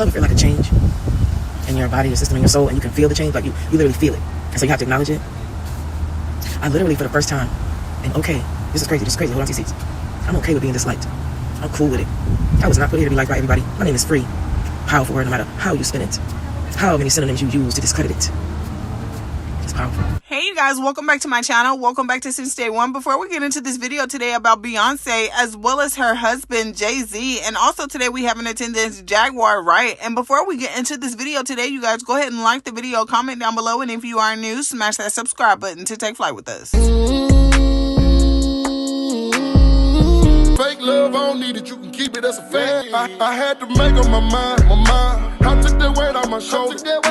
ever feel like a change in your body, your system, and your soul, and you can feel the change? Like you literally feel it. And so you have to acknowledge it. I literally, for the first time, am okay. This is crazy. Hold on to your seats. I'm okay with being disliked. I'm cool with it. I was not put here to be liked by everybody. My name is free. Powerful word, no matter how you spin it. How many synonyms you use to discredit it. It's powerful. Hey you guys, welcome back to my channel. Welcome back to Since Day One. Before we get into this video today about Beyonce as well as her husband Jay-Z, and also today we have in attendance Jaguar Wright. And before we get into this video today, you guys go ahead and like the video, comment down below, and if you are new, smash that subscribe button to take flight with us. Fake love, I don't need it, you can keep it as a fact. I had to make up my mind. I took that weight on my shoulders. I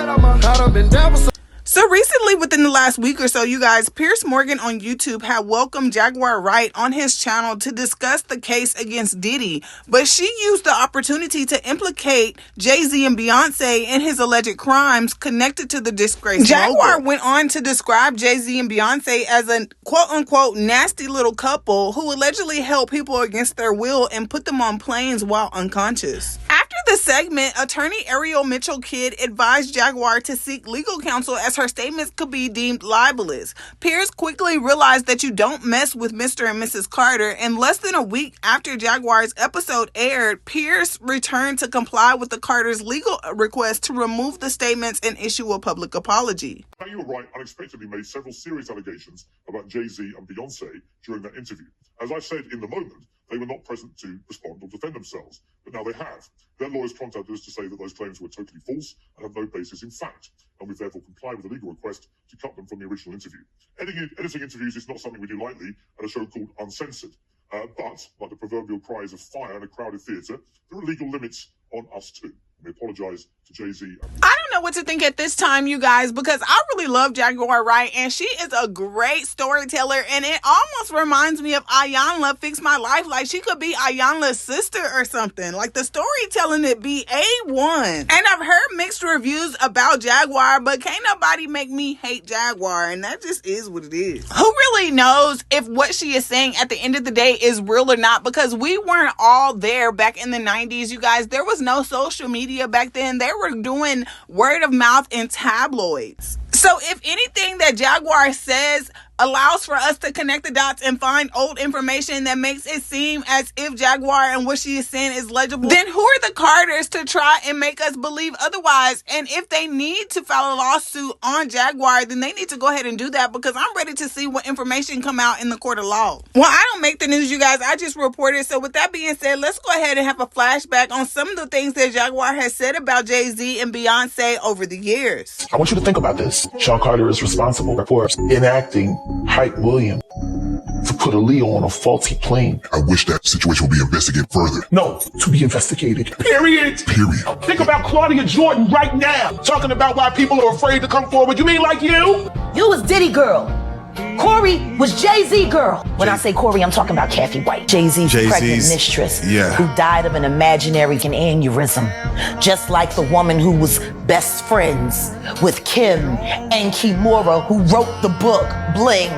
done been down for so. So recently, within the last week or so, you guys, Piers Morgan on YouTube had welcomed Jaguar Wright on his channel to discuss the case against Diddy. But she used the opportunity to implicate Jay-Z and Beyonce in his alleged crimes connected to the disgrace. Jaguar went on to describe Jay-Z and Beyonce as a quote-unquote nasty little couple who allegedly held people against their will and put them on planes while unconscious. After the segment, attorney Ariel Mitchell Kidd advised Jaguar to seek legal counsel as her statements could be deemed libelous. Piers quickly realized that you don't mess with Mr. and Mrs. Carter, and less than a week after Jaguar's episode aired, Piers returned to comply with the Carters' legal request to remove the statements and issue a public apology. Jaguar Wright unexpectedly made several serious allegations about Jay-Z and Beyonce during that interview. As I said in the moment, they were not present to respond or defend themselves, but now they have. Their lawyers contacted us to say that those claims were totally false and have no basis in fact, and we've therefore complied with the legal request to cut them from the original interview. Editing interviews is not something we do lightly at a show called Uncensored, but like the proverbial cries of fire in a crowded theatre, there are legal limits on us too. We apologize to Jay-Z. I don't know what to think at this time, you guys, because I really love Jaguar Wright, and she is a great storyteller, and it almost reminds me of Iyanla Fix My Life. Like, she could be Iyanla's sister or something. Like, the storytelling it be A1. And I've heard mixed reviews about Jaguar, but can't nobody make me hate Jaguar, and that just is what it is. Who really knows if what she is saying at the end of the day is real or not, because we weren't all there back in the 90s, you guys. There was no social media back then. They were doing word of mouth in tabloids. So if anything that Jaguar says allows for us to connect the dots and find old information that makes it seem as if Jaguar and what she is saying is legible, then who are the Carters to try and make us believe otherwise? And if they need to file a lawsuit on Jaguar, then they need to go ahead and do that, because I'm ready to see what information come out in the court of law. Well, I don't make the news, you guys. I just report it. So with that being said, let's go ahead and have a flashback on some of the things that Jaguar has said about Jay-Z and Beyonce over the years. I want you to think about this. Sean Carter is responsible for enacting Hype William to put a Leo on a faulty plane. I wish that situation would be investigated further. No, to be investigated. Period. Think about Claudia Jordan right now, talking about why people are afraid to come forward. You mean like you? You was Diddy girl. Corey was Jay-Z girl. When I say Corey, I'm talking about Kathy White, Jay-Z's pregnant mistress, who died of an imaginary aneurysm, just like the woman who was best friends with Kim and Kimura, who wrote the book Bling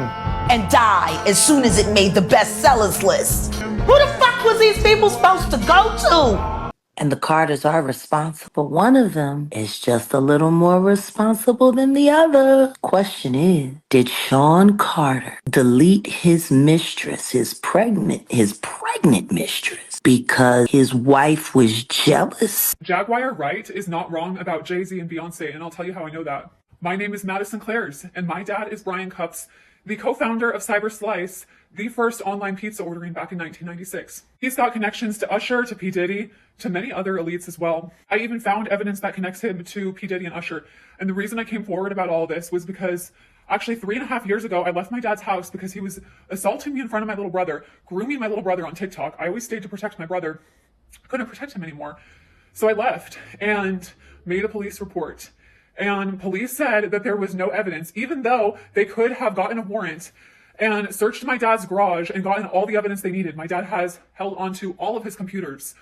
and died as soon as it made the bestsellers list. Who the fuck was these people supposed to go to? And the Carters are responsible. One of them is just a little more responsible than the other. Question is, did Sean Carter delete his mistress, his pregnant mistress, because his wife was jealous? Jaguar Wright is not wrong about Jay-Z and Beyonce, and I'll tell you how I know that. My name is Madison Clares, and my dad is Brian Cups, the co-founder of Cyber Slice, the first online pizza ordering back in 1996. He's got connections to Usher, to P. Diddy, to many other elites as well. I even found evidence that connects him to P. Diddy and Usher. And the reason I came forward about all this was because actually 3.5 years ago, I left my dad's house because he was assaulting me in front of my little brother, grooming my little brother on TikTok. I always stayed to protect my brother. Couldn't protect him anymore. So I left and made a police report. And police said that there was no evidence, even though they could have gotten a warrant and searched my dad's garage and gotten all the evidence they needed. My dad has held onto all of his computers.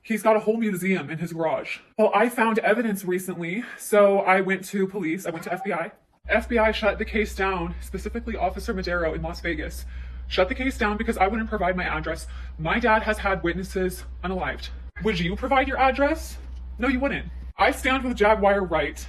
He's got a whole museum in his garage. Well, I found evidence recently, so I went to police, I went to FBI. FBI shut the case down, specifically Officer Madero in Las Vegas. Shut the case down because I wouldn't provide my address. My dad has had witnesses unalived. Would you provide your address? No, you wouldn't. I stand with Jaguar Wright.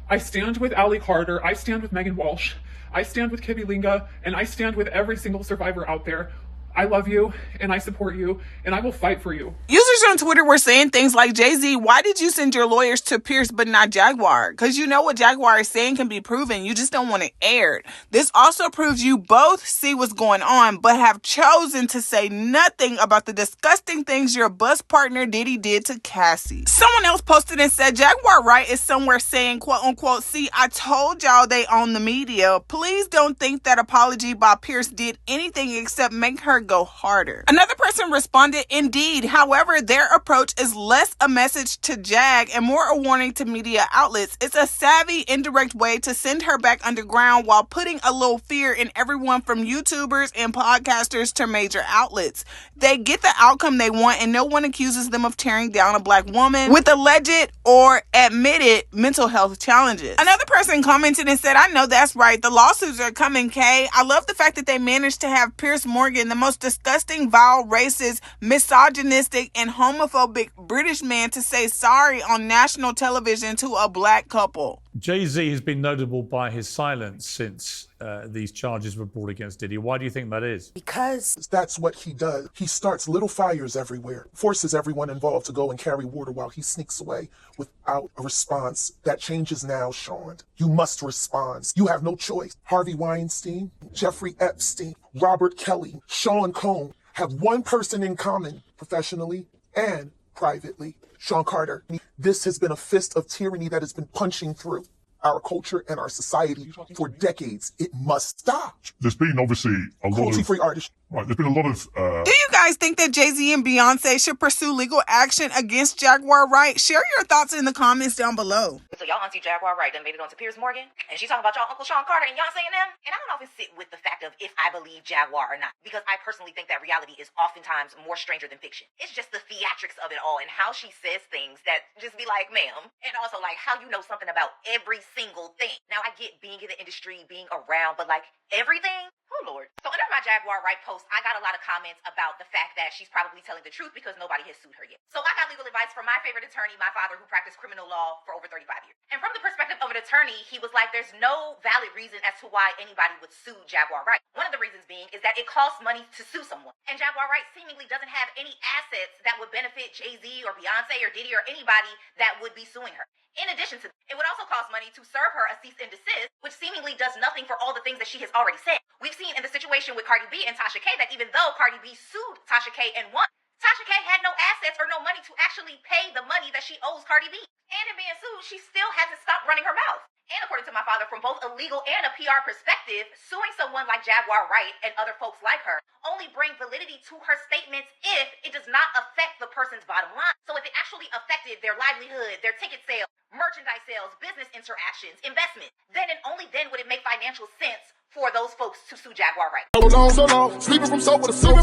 I stand with Allie Carter. I stand with Megan Walsh. I stand with Kibby Linga, and I stand with every single survivor out there. I love you, and I support you, and I will fight for you. Users on Twitter were saying things like, Jay-Z, why did you send your lawyers to Pierce but not Jaguar? Because you know what Jaguar is saying can be proven. You just don't want it aired. This also proves you both see what's going on, but have chosen to say nothing about the disgusting things your bus partner Diddy did to Cassie. Someone else posted and said, Jaguar Wright is somewhere saying, quote unquote, see, I told y'all they own the media. Please don't think that apology by Pierce did anything except make her go harder. Another person responded, indeed. However, their approach is less a message to Jag and more a warning to media outlets. It's a savvy, indirect way to send her back underground while putting a little fear in everyone from YouTubers and podcasters to major outlets. They get the outcome they want and no one accuses them of tearing down a black woman with alleged or admitted mental health challenges. Another person commented and said, I know that's right. The lawsuits are coming, Kay. I love the fact that they managed to have Piers Morgan, the most disgusting, vile, racist, misogynistic, and homophobic British man, to say sorry on national television to a black couple. Jay-Z has been notable by his silence since these charges were brought against Diddy. Why do you think that is? Because that's what he does. He starts little fires everywhere, forces everyone involved to go and carry water while he sneaks away without a response. That changes now, Sean. You must respond. You have no choice. Harvey Weinstein, Jeffrey Epstein, Robert Kelly, Sean Combs have one person in common, professionally and privately: Sean Carter. This has been a fist of tyranny that has been punching through our culture and our society for decades. It must stop. There's been obviously a lot of cruelty-free artists. Right, there's been a lot of Do you guys think that Jay-Z and Beyonce should pursue legal action against Jaguar Wright? Share your thoughts in the comments down below. So y'all auntie Jaguar Wright done made it onto Piers Morgan, and she's talking about y'all Uncle Sean Carter and Beyonce and them. And I don't often sit with the fact of if I believe Jaguar or not, because I personally think that reality is oftentimes more stranger than fiction. It's just the theatrics of it all and how she says things that just be like, ma'am. And also like how you know something about every single thing. Now I get being in the industry, being around, but like everything? Oh Lord. So under my Jaguar Wright post, I got a lot of comments about the fact that she's probably telling the truth because nobody has sued her yet. So I got legal advice from my favorite attorney, my father, who practiced criminal law for over 35 years. And from the perspective of an attorney, he was like, there's no valid reason as to why anybody would sue Jaguar Wright. One of the reasons being is that it costs money to sue someone. And Jaguar Wright seemingly doesn't have any assets that would benefit Jay-Z or Beyonce or Diddy or anybody that would be suing her. In addition to, it would also cost money to serve her a cease and desist, which seemingly does nothing for all the things that she has already said. We've seen in the situation with Cardi B and Tasha K that even though Cardi B sued Tasha K and won, Tasha K had no assets or no money to actually pay the money that she owes Cardi B. And in being sued, she still hasn't stopped running her mouth. And according to my father, from both a legal and a PR perspective, suing someone like Jaguar Wright and other folks like her only bring validity to her statements if it does not affect the person's bottom line. So if it actually affected their livelihood, their ticket sales, merchandise sales, business interactions, investment, then and only then would it make financial sense for those folks to sue Jaguar Wright. So long, sleeping from sober to sober.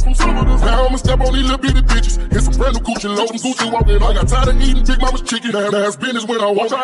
Now I'ma step on these little bitty bitches. Get some brand new Gucci, load them Gucci walking. I got tired of eating Big Mama's chicken. That's business when I walk out.